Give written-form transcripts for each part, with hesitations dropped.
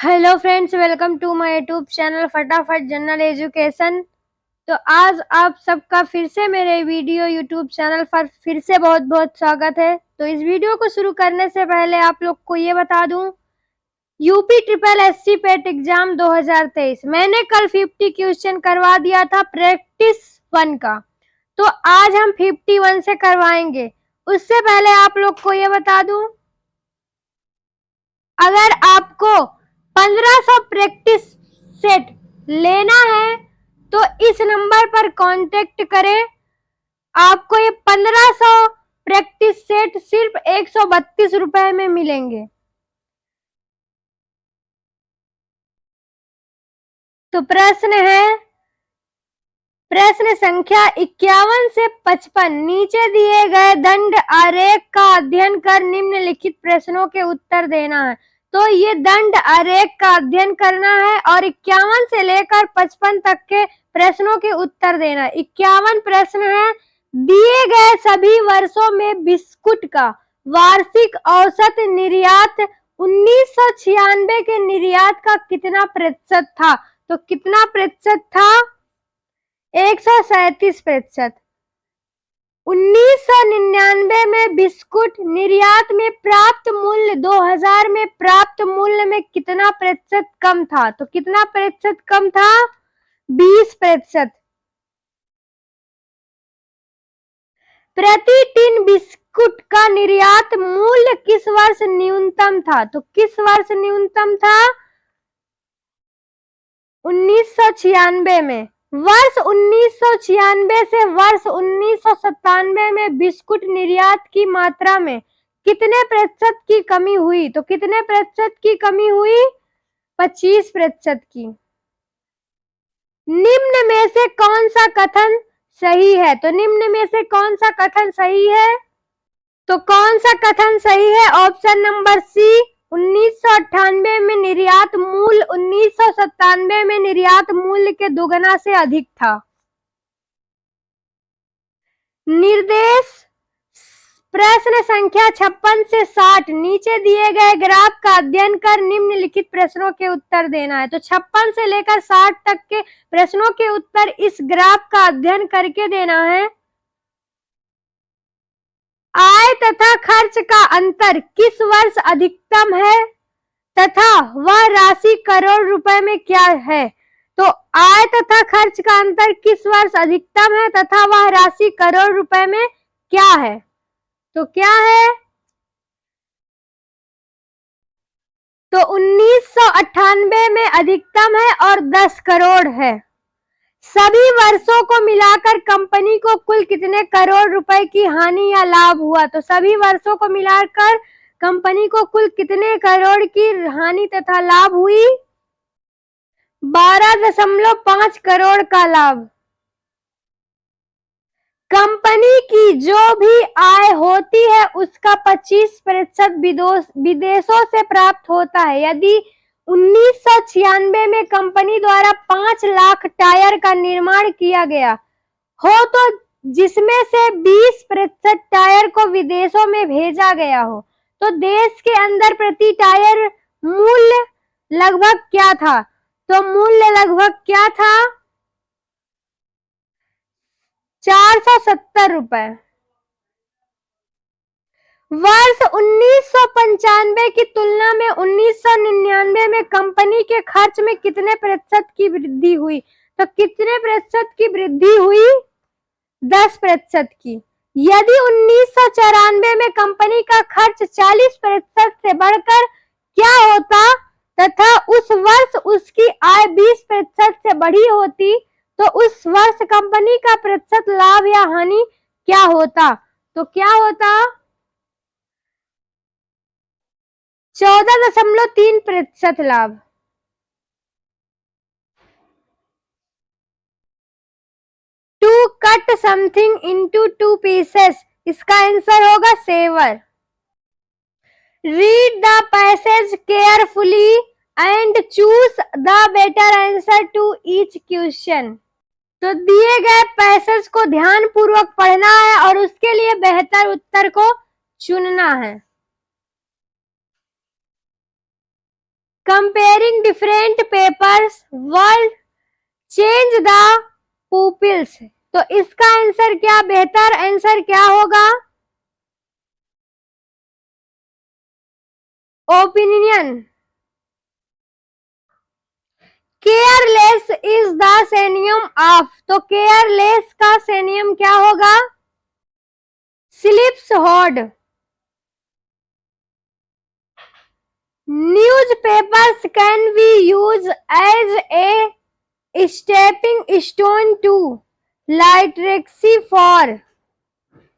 Hello friends, welcome to my YouTube channel फटाफट general education. तो आज आप सबका फिर से मेरे वीडियो यूट्यूब चैनल पर फिर से बहुत बहुत स्वागत है। तो इस वीडियो को शुरू करने से पहले आप लोग को ये बता दूं, यूपी ट्रिपल एससी पेट एग्जाम 2023 मैंने कल 50 क्वेश्चन करवा दिया था प्रैक्टिस 1 का। तो आज हम 51 से करवाएंगे। उससे पहले आप लोग को ये बता दूं, अगर आपको 1500 प्रैक्टिस सेट लेना है तो इस नंबर पर कांटेक्ट करें। आपको ये 1500 प्रैक्टिस सेट सिर्फ 132 रुपए में मिलेंगे। तो प्रश्न संख्या 51 से 55 नीचे दिए गए दंड आरेख का अध्ययन कर निम्नलिखित प्रश्नों के उत्तर देना है। तो ये दंड आरेख का अध्ययन करना है और 51 से लेकर 55 तक के प्रश्नों के उत्तर देना है। 51 प्रश्न है, दिए गए सभी वर्षों में बिस्कुट का वार्षिक औसत निर्यात 1996 के निर्यात का कितना प्रतिशत था? तो कितना प्रतिशत था? 137%। 1999 में बिस्कुट निर्यात में प्राप्त मूल्य 2000 में प्राप्त मूल्य में कितना प्रतिशत कम था? तो कितना प्रतिशत कम था? 20%। प्रति टिन बिस्कुट का निर्यात मूल्य किस वर्ष न्यूनतम था? तो किस वर्ष न्यूनतम था? 1996 में। वर्ष 1996 से वर्ष 1997 में बिस्कुट निर्यात की मात्रा में कितने प्रतिशत की कमी हुई? तो कितने प्रतिशत की कमी हुई? 25% की। निम्न में से कौन सा कथन सही है? तो निम्न में से कौन सा कथन सही है? तो कौन सा कथन सही है? ऑप्शन नंबर सी, 1998 में निर्यात मूल्य 1997 में निर्यात मूल्य के दोगुना से अधिक था। निर्देश प्रश्न संख्या 56 से 60 नीचे दिए गए ग्राफ का अध्ययन कर निम्नलिखित प्रश्नों के उत्तर देना है। तो 56 से लेकर 60 तक के प्रश्नों के उत्तर इस ग्राफ का अध्ययन करके देना है। आय तथा खर्च का अंतर किस वर्ष अधिकतम है तथा वह राशि करोड़ रुपए में क्या है? तो आय तथा खर्च का अंतर किस वर्ष अधिकतम है तथा वह राशि करोड़ रुपए में क्या है? तो क्या है? तो 1998 में अधिकतम है और 10 करोड़ है। सभी वर्षों को मिलाकर कंपनी को कुल कितने करोड़ रुपए की हानि या लाभ हुआ? तो सभी वर्षों को मिलाकर कंपनी को कुल कितने करोड़ की हानि तथा लाभ हुई? 12.5 करोड़ का लाभ। कंपनी की जो भी आय होती है उसका 25% विदेशों से प्राप्त होता है। यदि 1996 में कंपनी द्वारा 5 लाख टायर का निर्माण किया गया हो तो जिसमें से 20% टायर को विदेशों में भेजा गया हो तो देश के अंदर प्रति टायर मूल्य लगभग क्या था? तो मूल्य लगभग क्या था? 470 रुपए। वर्ष 1995 की तुलना में 1999 में कंपनी के खर्च में कितने प्रतिशत की वृद्धि हुई? तो कितने प्रतिशत की वृद्धि हुई? 10% की। यदि 1994 में कंपनी का खर्च 40% से बढ़कर क्या होता तथा उस वर्ष उसकी आय 20% से बढ़ी होती तो उस वर्ष कंपनी का प्रतिशत लाभ या हानि क्या होता? तो क्या होता? 14.3% लाभ। To cut something into 2 pieces, इसका आंसर होगा sever. Read the passage carefully and choose the better answer to each question. तो दिए गए पैसेज को ध्यान पूर्वक पढ़ना है और उसके लिए बेहतर उत्तर को चुनना है। Comparing different papers world change the pupils. तो इसका आंसर क्या, बेहतर आंसर क्या होगा? Opinion. Careless is the synonym of. तो केयरलेस का सेनियम क्या होगा? Slipshod. Newspapers can be use as a stepping stone to literacy for.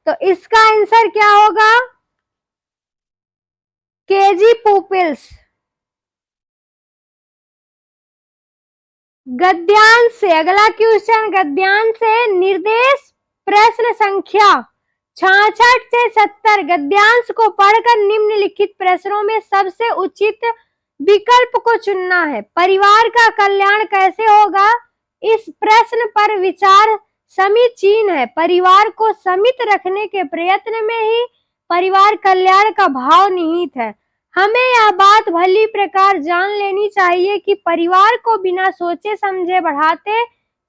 तो इसका आंसर क्या होगा? KG pupils. गद्यांश से अगला क्वेश्चन, गद्यांश से निर्देश प्रश्न संख्या 66 से 70 गद्यांश को पढ़कर निम्नलिखित प्रश्नों में सबसे उचित विकल्प को चुनना है। परिवार का कल्याण कैसे होगा? इस प्रश्न पर विचार समीचीन है। परिवार को समित रखने के प्रयत्न में ही परिवार कल्याण का भाव निहित है। हमें यह बात भली प्रकार जान लेनी चाहिए कि परिवार को बिना सोचे समझे बढ़ाते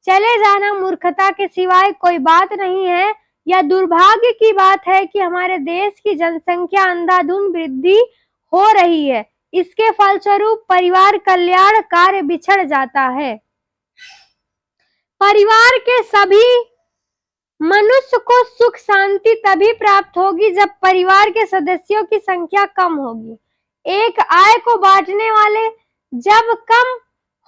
चले जाना मूर्खता के सिवाय कोई बात नहीं है। यह दुर्भाग्य की बात है कि हमारे देश की जनसंख्या अंधाधुंध वृद्धि हो रही है। इसके फलस्वरूप परिवार कल्याण कार्य बिछड़ जाता है। परिवार के सभी मनुष्य को सुख शांति तभी प्राप्त होगी जब परिवार के सदस्यों की संख्या कम होगी। एक आय को बांटने वाले जब कम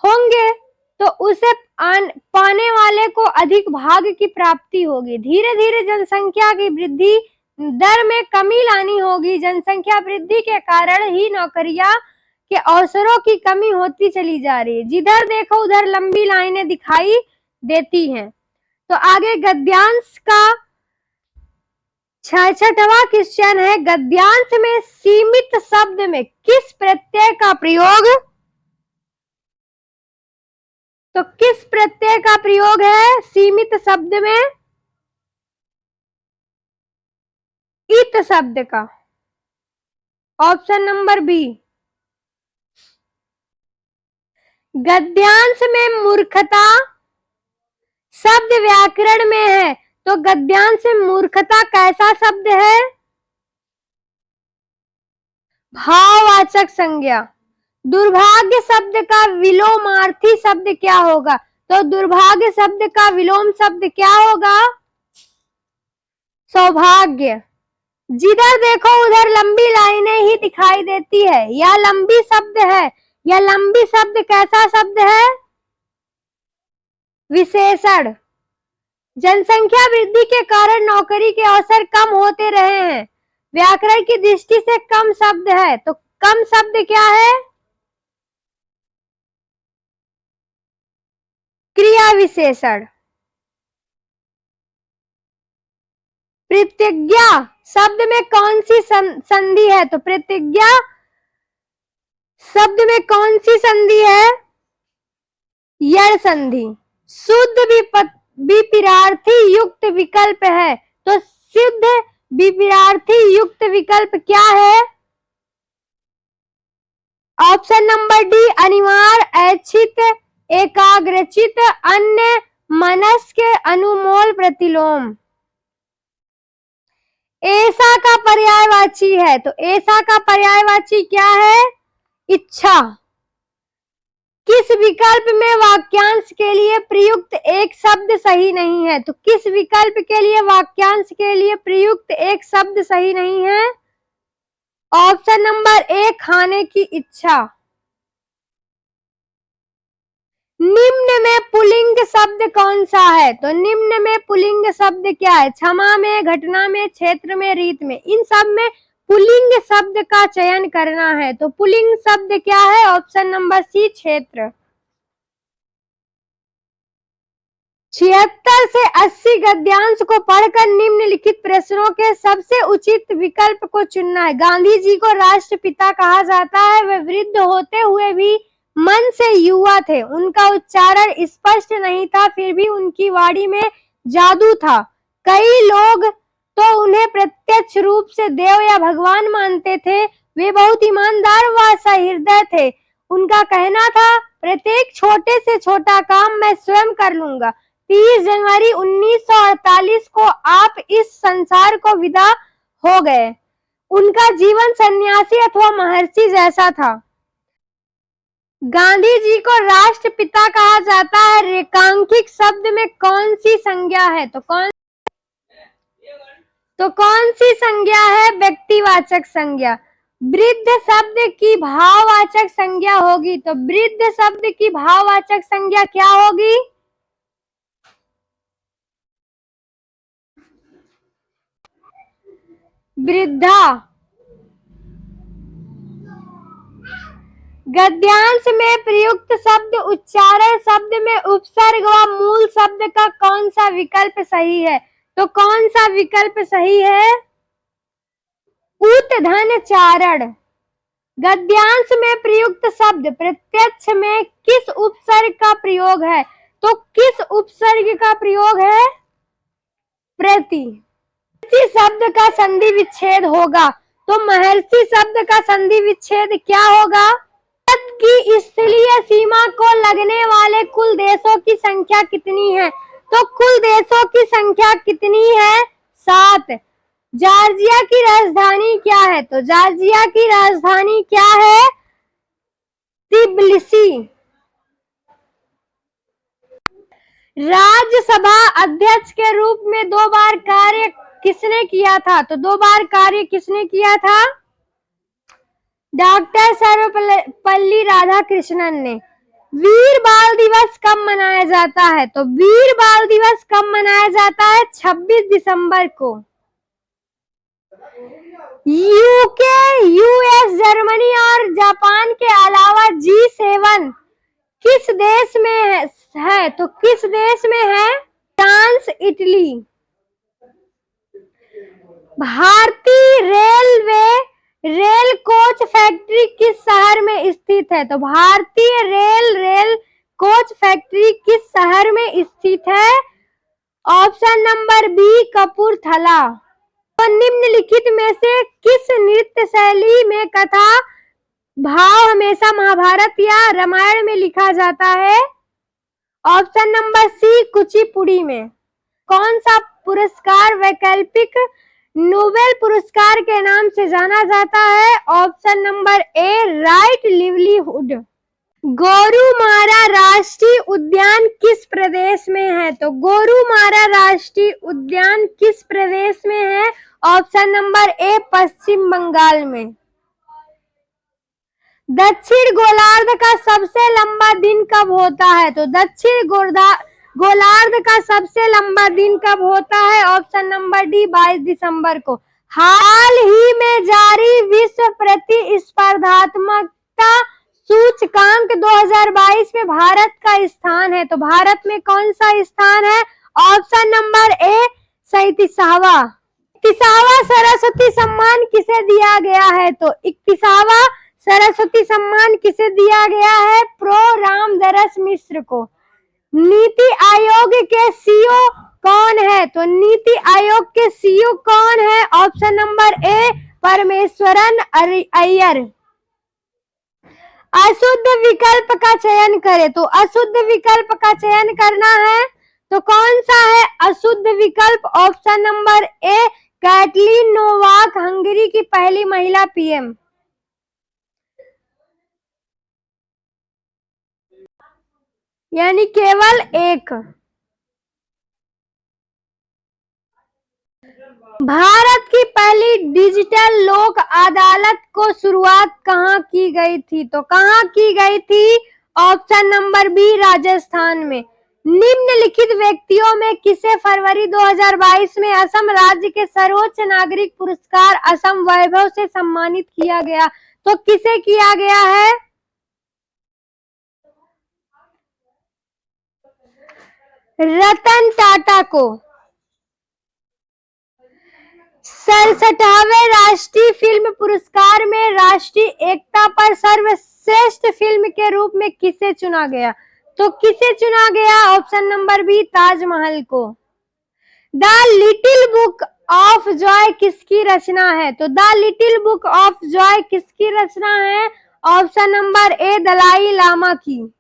होंगे तो उसे पाने वाले को अधिक भाग की प्राप्ति होगी। धीरे धीरे जनसंख्या की वृद्धि दर में कमी लानी होगी। जनसंख्या वृद्धि के कारण ही नौकरियां के अवसरों की कमी होती चली जा रही है। जिधर देखो उधर लंबी लाइनें दिखाई देती हैं। तो आगे गद्यांश का 66वां क्वेश्चन है, गद्यांश में सीमित शब्द में किस प्रत्यय का प्रयोग? तो किस प्रत्यय का प्रयोग है सीमित शब्द में? इत शब्द का। Option number B. गद्यांश में मूर्खता शब्द व्याकरण में है, तो गद्यांश में मूर्खता कैसा शब्द है? भाववाचक संज्ञा। दुर्भाग्य शब्द का विलोमार्थी शब्द क्या होगा? तो दुर्भाग्य शब्द का विलोम शब्द क्या होगा? सौभाग्य। जिधर देखो उधर लंबी लाइनें ही दिखाई देती है। यह लंबी शब्द है। यह लंबी शब्द कैसा शब्द है? विशेषण। जनसंख्या वृद्धि के कारण नौकरी के अवसर कम होते रहे हैं। व्याकरण की दृष्टि से कम शब्द है, तो कम शब्द क्या है? क्रिया विशेषण। प्रतिज्ञा शब्द में कौन सी संधि है? तो प्रतिज्ञा शब्द में कौन सी संधि है? यण संधि। शुद्ध विपरीतार्थी युक्त विकल्प है, तो शुद्ध विपरीतार्थी युक्त विकल्प क्या है? ऑप्शन नंबर डी अनिवार्य, ऐच्छिक, एकाग्रचित, अन्य मनस्क, अनुमोल, प्रतिलोम। ऐसा का पर्यायवाची है, तो ऐसा का पर्यायवाची क्या है? इच्छा। किस विकल्प में वाक्यांश के लिए प्रयुक्त एक शब्द सही नहीं है? तो किस विकल्प के लिए वाक्यांश के लिए प्रयुक्त एक शब्द सही नहीं है? ऑप्शन नंबर ए खाने की इच्छा। निम्न में पुल्लिंग शब्द कौन सा है? तो निम्न में पुल्लिंग शब्द क्या है? क्षमा में, घटना में, क्षेत्र में, रीत में। इन सब में पुल्लिंग शब्द का चयन करना है, तो पुल्लिंग शब्द क्या है? ऑप्शन नंबर सी क्षेत्र। 76 से 80 गद्यांश को पढ़कर निम्नलिखित प्रश्नों के सबसे उचित विकल्प को चुनना है। गांधी जी को राष्ट्रपिता कहा जाता है। वे वृद्ध होते हुए भी मन से युवा थे। उनका उच्चारण स्पष्ट नहीं था, फिर भी उनकी वाणी में जादू था। कई लोग तो उन्हें प्रत्यक्ष रूप से देव या भगवान मानते थे। वे बहुत ईमानदार व सहृदय थे। उनका कहना था, प्रत्येक छोटे से छोटा काम मैं स्वयं कर लूंगा। 30 जनवरी 1948 को आप इस संसार को विदा हो गए। उनका जीवन सन्यासी अथवा महर्षि जैसा था। गांधी जी को राष्ट्रपिता कहा जाता है। रेखांकित शब्द में कौन सी संज्ञा है? तो कौन सी संज्ञा है? व्यक्तिवाचक संज्ञा। वृद्ध शब्द की भाववाचक संज्ञा होगी, तो वृद्ध शब्द की भाववाचक संज्ञा क्या होगी? वृद्धा। गद्यांश में प्रयुक्त शब्द उच्चारण शब्द में उपसर्ग व मूल शब्द का कौन सा विकल्प सही है? तो कौन सा विकल्प सही है? उत्धन चारण। गद्यांश में प्रयुक्त शब्द प्रत्यक्ष में किस उपसर्ग का प्रयोग है? तो किस उपसर्ग का प्रयोग है? प्रति। महर्षि शब्द का संधि विच्छेद होगा, तो महर्षि शब्द का संधि विच्छेद क्या होगा? भारत की स्थलीय सीमा को लगने वाले कुल देशों की संख्या कितनी है? तो कुल देशों की संख्या कितनी है? 7। जॉर्जिया की राजधानी क्या है? तो जॉर्जिया की राजधानी क्या है? तिब्लिसी। राज्यसभा अध्यक्ष के रूप में 2 बार कार्य किसने किया था? तो 2 बार कार्य किसने किया था? डॉक्टर सर्वपल्ली राधाकृष्णन ने। वीर बाल दिवस कब मनाया जाता है? तो वीर बाल दिवस कब मनाया जाता है? 26 दिसंबर को। यूके, यूएस, जर्मनी और जापान के अलावा G7 किस देश में है? तो किस देश में है? France, Italy. भारतीय रेलवे रेल कोच फैक्ट्री किस शहर में स्थित है? तो भारतीय रेल कोच फैक्ट्री किस शहर में स्थित है? Option number B, Kapurthala. तो निम्नलिखित में से किस नृत्य शैली में कथा भाव हमेशा महाभारत या रामायण में लिखा जाता है? ऑप्शन नंबर सी, कुचिपुड़ी में। कौन सा पुरस्कार वैकल्पिक नोबेल पुरस्कार के नाम से जाना जाता है? ऑप्शन नंबर ए, राइट लिवलीहुड। गोरुमारा राष्ट्रीय उद्यान किस प्रदेश में है? तो गोरुमारा राष्ट्रीय उद्यान किस प्रदेश में है? ऑप्शन नंबर ए, पश्चिम बंगाल में। दक्षिण गोलार्ध का सबसे लंबा दिन कब होता है? तो दक्षिण गोलार्ध का सबसे लंबा दिन कब होता है? ऑप्शन नंबर डी, 22 दिसंबर को। हाल ही में जारी विश्व प्रतिस्पर्धात्मकता सूचकांक 2022 में भारत का स्थान है, तो भारत में कौन सा स्थान है? ऑप्शन नंबर ए, 37वां। 31वां सरस्वती सम्मान किसे दिया गया है? तो 31वां सरस्वती सम्मान किसे दिया गया है? प्रो रामदरस मिश्र को। नीति आयोग के सीईओ कौन है? तो नीति आयोग के सीईओ कौन है? ऑप्शन नंबर ए, परमेश्वरन अय्यर। अशुद्ध विकल्प का चयन करें, तो अशुद्ध विकल्प का चयन करना है, तो कौन सा है अशुद्ध विकल्प? ऑप्शन नंबर ए, कैटलीन नोवाक, हंगरी की पहली महिला पीएम। यानी केवल एक। भारत की पहली डिजिटल लोक अदालत को शुरुआत कहाँ की गई थी? तो कहाँ की गई थी? ऑप्शन नंबर बी, राजस्थान में। निम्नलिखित व्यक्तियों में किसे फरवरी 2022 में असम राज्य के सर्वोच्च नागरिक पुरस्कार असम वैभव से सम्मानित किया गया? तो किसे किया गया है? रतन टाटा को। 67वें राष्ट्रीय फिल्म पुरस्कार में राष्ट्रीय एकता पर सर्वश्रेष्ठ फिल्म के रूप में किसे चुना गया? तो किसे चुना गया? ऑप्शन नंबर बी, ताजमहल को। The little book of joy किसकी रचना है? तो the little book of joy किसकी रचना है? Option number A Dalai Lama की।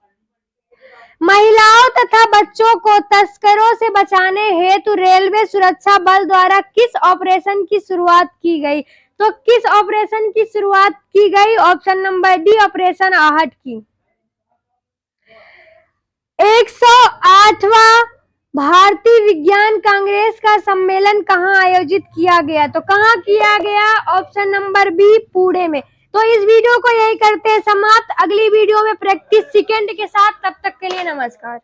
महिलाओं तथा बच्चों को तस्करों से बचाने हेतु रेलवे सुरक्षा बल द्वारा किस ऑपरेशन की शुरुआत की गई? तो किस ऑपरेशन की शुरुआत की गई? ऑप्शन नंबर डी ऑपरेशन आहट की। 108वां भारतीय विज्ञान कांग्रेस का सम्मेलन कहाँ आयोजित किया गया? तो कहाँ किया गया? ऑप्शन नंबर बी पुणे में। तो इस वीडियो को यही करते हैं समाप्त। अगली वीडियो में प्रैक्टिस सेकंड के साथ, तब तक के लिए नमस्कार।